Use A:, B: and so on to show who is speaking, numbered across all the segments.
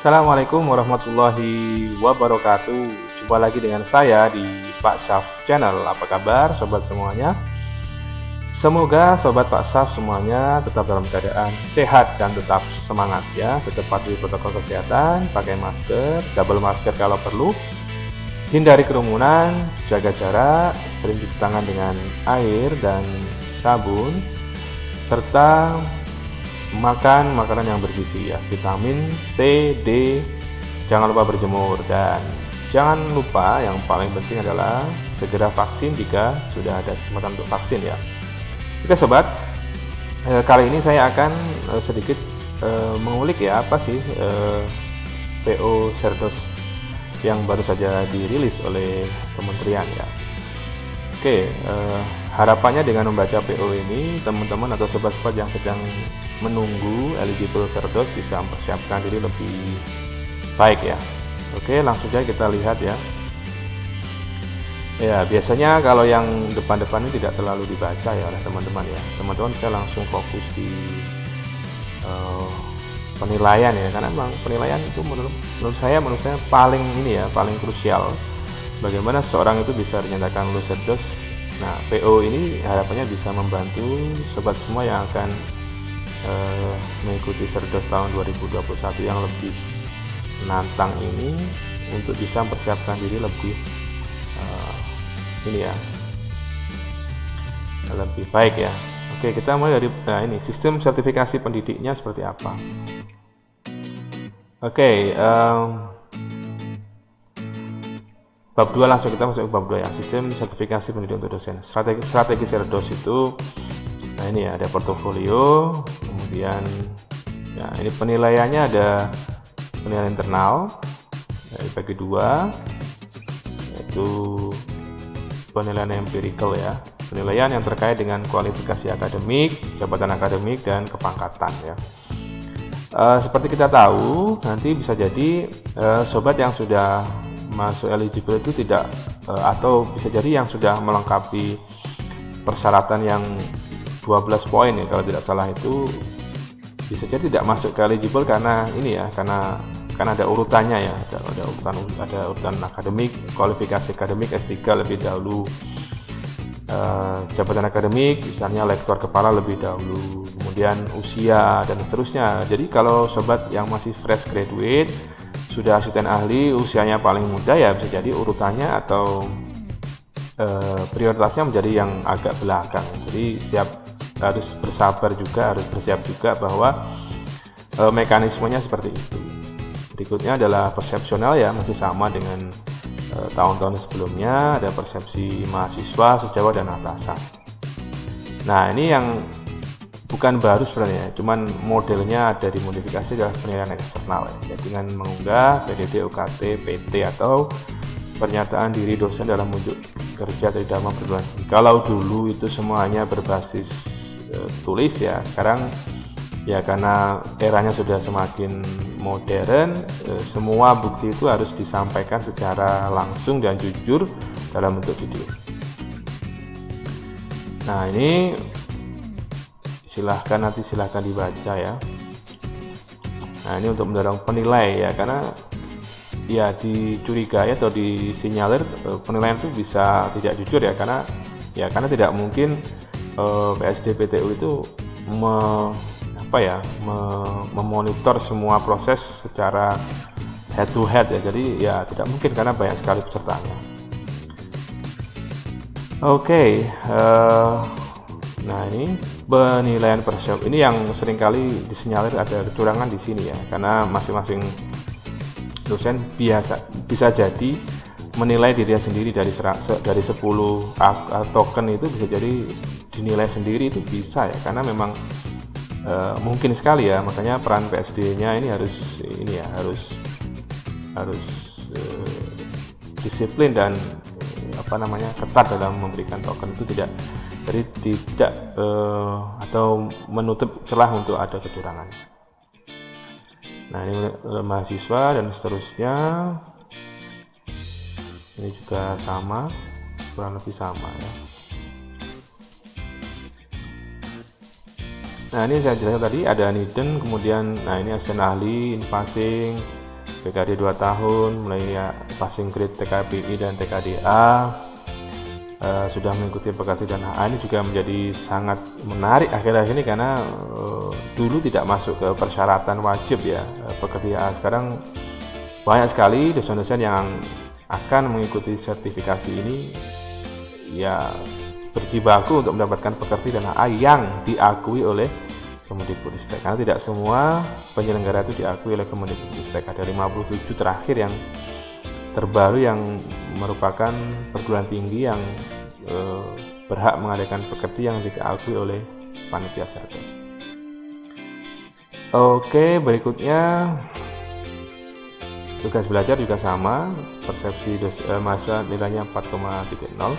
A: Assalamualaikum warahmatullahi wabarakatuh. Jumpa lagi dengan saya di Pak Syaf Channel. Apa kabar sobat semuanya? Semoga sobat Pak Syaf semuanya tetap dalam keadaan sehat dan tetap semangat ya. Tetap patuhi protokol kesehatan, pakai masker, double masker kalau perlu. Hindari kerumunan, jaga jarak, sering cuci tangan dengan air dan sabun, serta makan makanan yang bergizi ya, vitamin C, D, jangan lupa berjemur, dan jangan lupa yang paling penting adalah segera vaksin jika sudah ada kesempatan untuk vaksin ya. Oke sobat, kali ini saya akan sedikit mengulik ya apa sih PO Cerdos yang baru saja dirilis oleh kementerian ya. Oke, harapannya dengan membaca PO ini, teman-teman atau sobat-sobat yang sedang menunggu eligible Cerdos bisa mempersiapkan diri lebih baik ya. Oke, langsung saja kita lihat ya. Ya, biasanya kalau yang depan-depan ini tidak terlalu dibaca ya oleh teman-teman ya. Teman-teman bisa langsung fokus di penilaian ya, karena memang penilaian itu menurut saya paling ini ya, paling krusial. Bagaimana seorang itu bisa dinyatakan lulus Cerdos. Nah, PO ini harapannya bisa membantu sobat semua yang akan mengikuti Cerdos tahun 2021 yang lebih menantang ini untuk bisa mempersiapkan diri lebih ini ya, lebih baik ya. Oke, kita mulai dari ini sistem sertifikasi pendidiknya seperti apa. Oke, bab 2 langsung kita masuk ke bab 2 ya, sistem sertifikasi pendidik untuk dosen. Strategi Cerdos itu, nah ini ya, ada portofolio, kemudian ya ini penilaiannya ada penilaian internal dibagi 2, yaitu penilaian empirical ya, penilaian yang terkait dengan kualifikasi akademik, jabatan akademik, dan kepangkatan ya. Seperti kita tahu, nanti bisa jadi sobat yang sudah masuk eligible itu tidak atau bisa jadi yang sudah melengkapi persyaratan yang 12 poin ya kalau tidak salah, itu bisa jadi tidak masuk ke eligible karena ini ya, karena ada urutannya ya, ada urutan akademik, kualifikasi akademik S3 lebih dahulu, jabatan akademik misalnya lektor kepala lebih dahulu, kemudian usia dan seterusnya. Jadi kalau sobat yang masih fresh graduate sudah asisten ahli, usianya paling muda ya, bisa jadi urutannya atau prioritasnya menjadi yang agak belakang. Jadi harus bersabar juga, harus bersiap juga bahwa mekanismenya seperti itu. Berikutnya adalah persepsional ya, masih sama dengan tahun-tahun sebelumnya, ada persepsi mahasiswa, sejawat, dan atasan. Nah, ini yang bukan baru sebenarnya, cuman modelnya ada dimodifikasi adalah penilaian eksternal ya, dengan mengunggah PDD, UKT, PT, atau pernyataan diri dosen dalam wujud kerja atau dalam perguruan tinggi. Kalau dulu itu semuanya berbasis tulis ya, sekarang ya karena eranya sudah semakin modern, semua bukti itu harus disampaikan secara langsung dan jujur dalam bentuk video. Nah, ini silahkan dibaca ya. Nah, ini untuk mendorong penilai ya, karena ya dicurigai atau disinyalir penilaian itu bisa tidak jujur ya, karena tidak mungkin PSD PTU itu memonitor semua proses secara head to head ya. Jadi ya tidak mungkin karena banyak sekali pesertanya. Oke, nah ini penilaian persep ini yang seringkali disinyalir ada kecurangan di sini ya, karena masing-masing dosen bisa jadi menilai dirinya sendiri dari 10 token itu bisa jadi dinilai sendiri, itu bisa ya, karena memang mungkin sekali ya, makanya peran PSD-nya ini harus disiplin dan ketat dalam memberikan token itu, tidak atau menutup celah untuk ada kecurangan. Nah, ini mahasiswa dan seterusnya, ini juga sama, kurang lebih sama ya. Nah, ini saya jelaskan tadi ada Niden, kemudian nah ini asisten ahli, invasing, PKD 2 tahun, mulai ya, passing grade TKBI dan TKDA, sudah mengikuti pekerti dan HA. Ini juga menjadi sangat menarik akhir-akhir ini karena dulu tidak masuk ke persyaratan wajib ya pekerti HA. Sekarang banyak sekali dosen-dosen yang akan mengikuti sertifikasi ini ya berjibaku untuk mendapatkan pekerti dan HA yang diakui oleh Kemendikbudristek. Karena tidak semua penyelenggara itu diakui oleh Kemendikbudristek. Ada 57 terakhir yang terbaru yang merupakan perguruan tinggi yang berhak mengadakan pekerti yang diakui oleh panitia server. Oke, berikutnya tugas belajar juga sama, persepsi mahasiswa nilainya 4,0.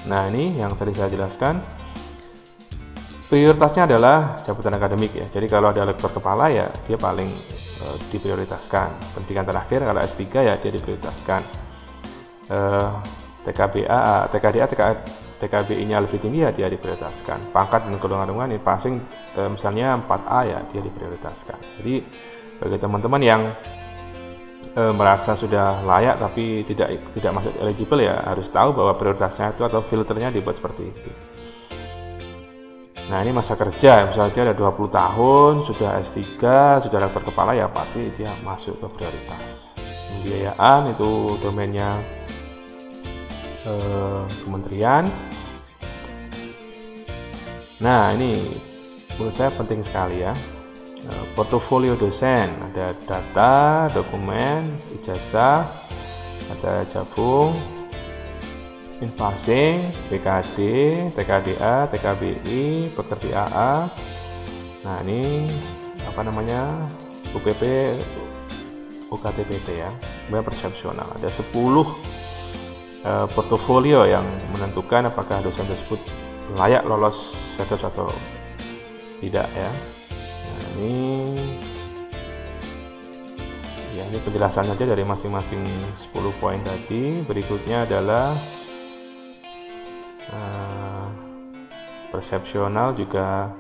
A: Nah ini yang tadi saya jelaskan. Prioritasnya adalah jabatan akademik ya. Jadi kalau ada lektor kepala ya dia paling diprioritaskan. Pendidikan terakhir kalau S3 ya dia diprioritaskan. TKBA, TKDA, TKBI-nya lebih tinggi ya dia diprioritaskan. Pangkat dan golongan rungan ini passing misalnya 4A ya dia diprioritaskan. Jadi bagi teman-teman yang merasa sudah layak tapi tidak masuk eligible ya harus tahu bahwa prioritasnya itu atau filternya dibuat seperti itu. Nah ini masa kerja, misalnya dia ada 20 tahun, sudah S3, sudah lektor kepala ya pasti dia masuk ke prioritas. Pembiayaan itu domainnya kementerian. Nah ini menurut saya penting sekali ya. Portofolio dosen, ada data, dokumen, ijazah, ada jabung, infase, PKD, TKDA, TKBI, pekerti AA. Nah ini apa namanya UPP, UKTPT ya, kemudian persepsional. Ada 10 portofolio yang menentukan apakah dosen tersebut layak lolos status atau tidak ya. Nah ini penjelasan saja dari masing-masing 10 poin tadi. Berikutnya adalah persepsional juga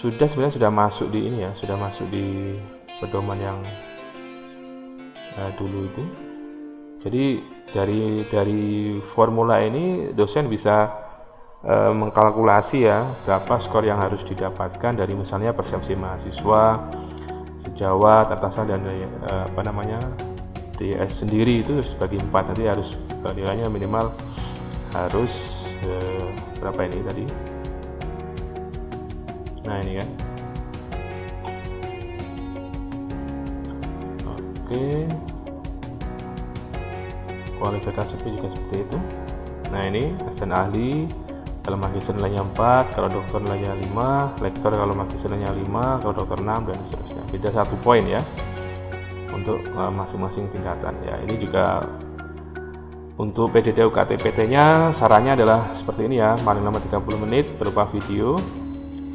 A: sebenarnya sudah masuk di ini ya, sudah masuk di pedoman yang dulu itu. Jadi dari formula ini dosen bisa mengkalkulasi ya berapa skor yang harus didapatkan dari misalnya persepsi mahasiswa, sejawat, atasan dan DS sendiri itu sebagai 4 nanti harus nilainya minimal harus berapa ini tadi. Nah ini kan oke, kualifikasi juga seperti itu. Nah ini asisten ahli kalau magister nilainya 4, kalau dokter nilainya 5, lektor kalau magister nilainya 5, kalau dokter 6 dan seterusnya. Beda 1 poin ya untuk masing-masing tingkatan ya. Ini juga untuk PDD UKTPT-nya sarannya adalah seperti ini ya, paling lama 30 menit berupa video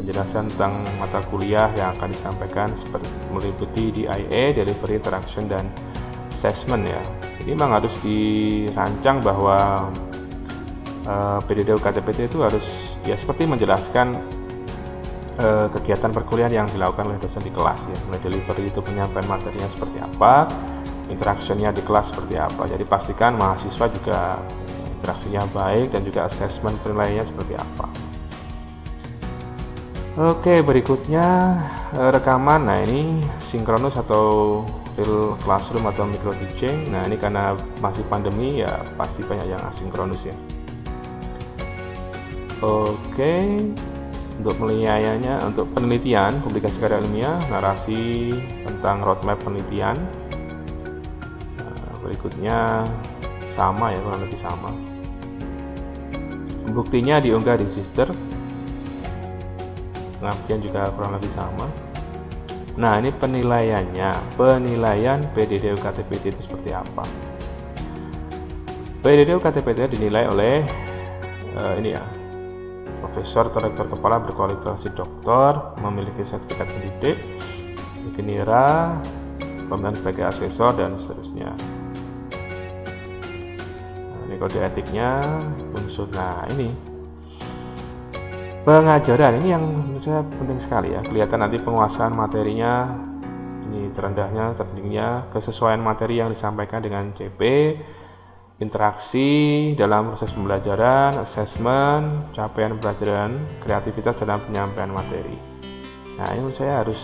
A: penjelasan tentang mata kuliah yang akan disampaikan seperti meliputi DIA, Delivery, Interaction, dan Assessment ya. Jadi memang harus dirancang bahwa PDD UKTPT itu harus ya seperti menjelaskan kegiatan perkuliahan yang dilakukan oleh dosen di kelas ya. Mulai delivery itu penyampaian materinya seperti apa, interaksinya di kelas seperti apa. Jadi pastikan mahasiswa juga interaksinya baik dan juga assessment penilaiannya seperti apa. Oke, berikutnya rekaman. Nah ini sinkronus atau real classroom atau micro teaching. Nah ini karena masih pandemi ya pasti banyak yang asinkronus ya. Oke, untuk penilaiannya, untuk penelitian, publikasi karya ilmiah, narasi tentang roadmap penelitian. Berikutnya sama ya, kurang lebih sama. Buktinya diunggah di Sister. Pengabdian juga kurang lebih sama. Nah ini penilaiannya, penilaian PDD UKTPT itu seperti apa? PDD UKTPT dinilai oleh ini ya, profesor atau rektor kepala berkualifikasi doktor, memiliki sertifikat pendidik, bikin nira, pemilihan sebagai asesor dan seterusnya. Nah, ini kode etiknya, unsur. Nah ini pengajaran, ini yang menurut saya penting sekali ya. Kelihatan nanti penguasaan materinya ini terendahnya, tertingginya, kesesuaian materi yang disampaikan dengan CP, interaksi dalam proses pembelajaran, asesmen, capaian pelajaran, kreativitas dalam penyampaian materi. Nah, ini menurut saya harus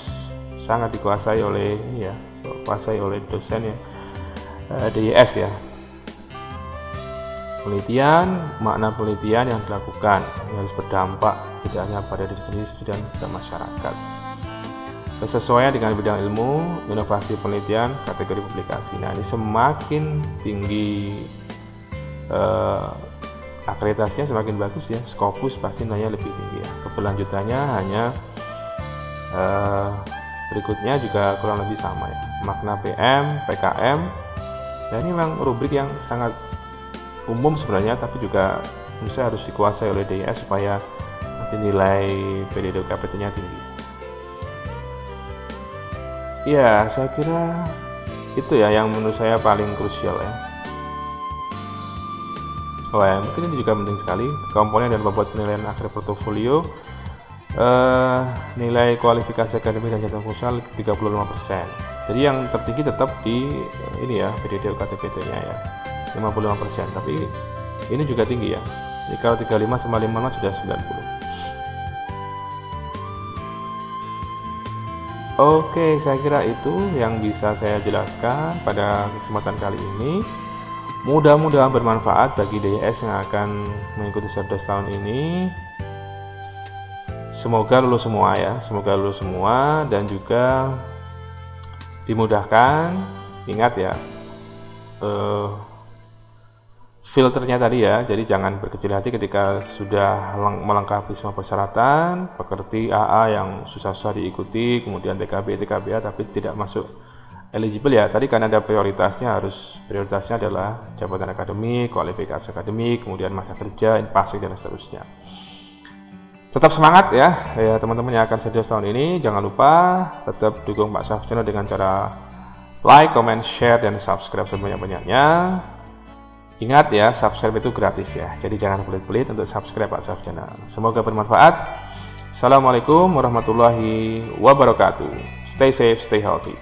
A: sangat dikuasai oleh dosen ya, DIS ya. Penelitian, makna penelitian yang dilakukan yang harus berdampak tidak hanya pada diri sendiri dan juga masyarakat. Kesesuaian dengan bidang ilmu, inovasi penelitian, kategori publikasi. Nah, ini semakin tinggi akreditasinya semakin bagus ya. Scopus pasti nilainya lebih tinggi ya. Keberlanjutannya hanya berikutnya juga kurang lebih sama ya. Makna PM, PKM. Dan ini memang rubrik yang sangat umum sebenarnya, tapi juga saya harus dikuasai oleh DIS supaya nanti nilai PDD UKPT-nya tinggi. Ya, saya kira itu ya yang menurut saya paling krusial ya. Oh ya, mungkin ini juga penting sekali, komponen dan bobot penilaian akhir portofolio. Nilai kualifikasi akademik dan jabatan fungsional 35%. Jadi yang tertinggi tetap di ini ya, PDD UKPT-nya ya, 55%. Tapi ini juga tinggi ya. Jadi kalau 35 sama 55 sudah 90. Oke, saya kira itu yang bisa saya jelaskan pada kesempatan kali ini. Mudah-mudahan bermanfaat bagi DIS yang akan mengikuti cerdas tahun ini. Semoga lulus semua ya, semoga lulus semua dan juga dimudahkan. Ingat ya, filternya tadi ya, jadi jangan berkecil hati ketika sudah melengkapi semua persyaratan, pekerti AA yang susah-susah diikuti, kemudian TKB, TKBA tapi tidak masuk eligible ya. Tadi kan ada prioritasnya, prioritasnya adalah jabatan akademik, kualifikasi akademik, kemudian masa kerja, infasi dan seterusnya. Tetap semangat ya teman-teman yang akan cerdas tahun ini. Jangan lupa tetap dukung Pak Syaf Channel dengan cara like, comment, share, dan subscribe sebanyak-banyaknya. Ingat ya, subscribe itu gratis ya, jadi jangan pelit-pelit untuk subscribe Pak Syaf Channel. Semoga bermanfaat. Assalamualaikum warahmatullahi wabarakatuh. Stay safe, stay healthy.